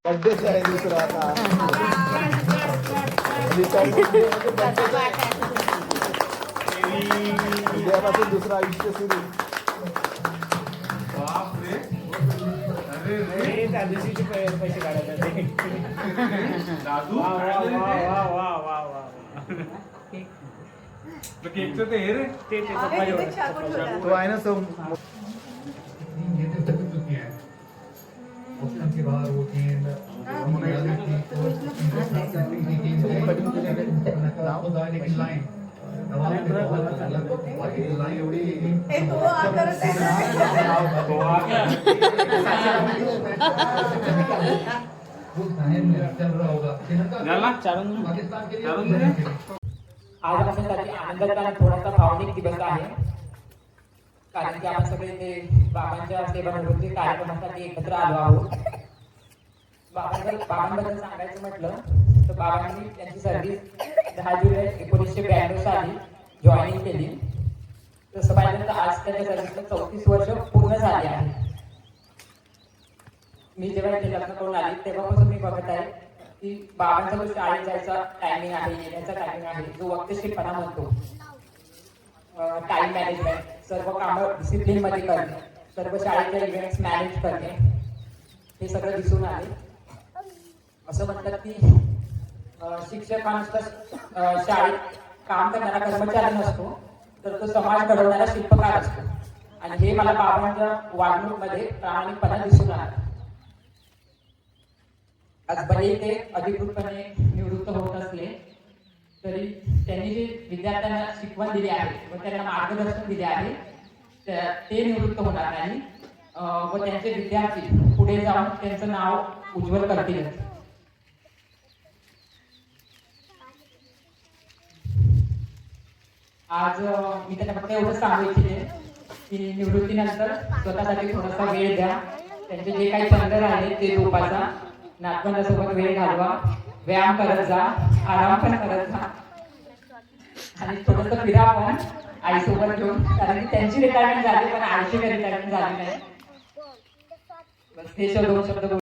Birthday आहे दुसरा आता उद्यापासून दुसरं आयुष्य सुरू. त्या दिवशीचे पैसे काढायचे. केकचं ते हे रे ते तो आहे ना तो के बाहर वो गेंद लाइन आज आपल्यासाठी आनंदाचा आणि थोडासा भावनिक दिवस आहे, कारण की आपण सगळे ते बाबांच्या सेवानिवृत्ती कार्यक्रमासाठी एकत्र आलो आहोत. बाबांबद्दल सांगायचं म्हटलं तर बाबांनी त्यांची सर्व्हिस 10 जुलै 1992 साली जॉईनिंग केली. तसं पाहिलं तर आज त्यांच्या सर्व्हिसला 34 वर्ष पूर्ण झाली आहे. मी जेव्हा इथे लग्न करून आली तेव्हापासून मी बघत आहे की बाबांचा जो शाळेत जायचा टायमिंग आहे, येण्याचा टायमिंग आहे, जो वक्तशीरपणा म्हणतो, टाइम मॅनेजमेंट, सर्व कामं डिसिप्लिन मध्ये करणे, सर्व शाळेतले इव्हेंट्स मॅनेज करणे, हे सगळं दिसून आले. असं म्हणतात की शिक्षक हा नुसता शाळेत काम करणारा कर्मचारी नसतो, तर तो समाज घडवणारा शिल्पकार असतो. आणि हे मला बाबांच्या वागणूकमध्ये प्रामाणिकपणा दिसून आला. आज भले ते अधिकृतपणे निवृत्त होत असले तरी त्यांनी जे विद्यार्थ्यांना शिकवण दिली आहे व त्यांना मार्गदर्शन दिले आहे ते निवृत्त होणार नाही व त्यांचे विद्यार्थी पुढे जाऊन त्यांचं नाव उज्ज्वल करतील. आज मी त्यांना फक्त एवढंच सांगू इच्छिते की निवृत्तीनंतर स्वतःसाठी थोडासा वेळ द्या. त्यांचे जे काही छंद राहिले ते जोपासा, नातवंडासोबत वेळ घालवा, व्यायाम करत जा, आराम पण करत जा आणि थोडंसं फिरा पण आईसोबत घेऊन, कारण की त्यांची रिटायरमेंट झाली पण आईची रिटायरमेंट झाली नाही. बस हे दोन शब्द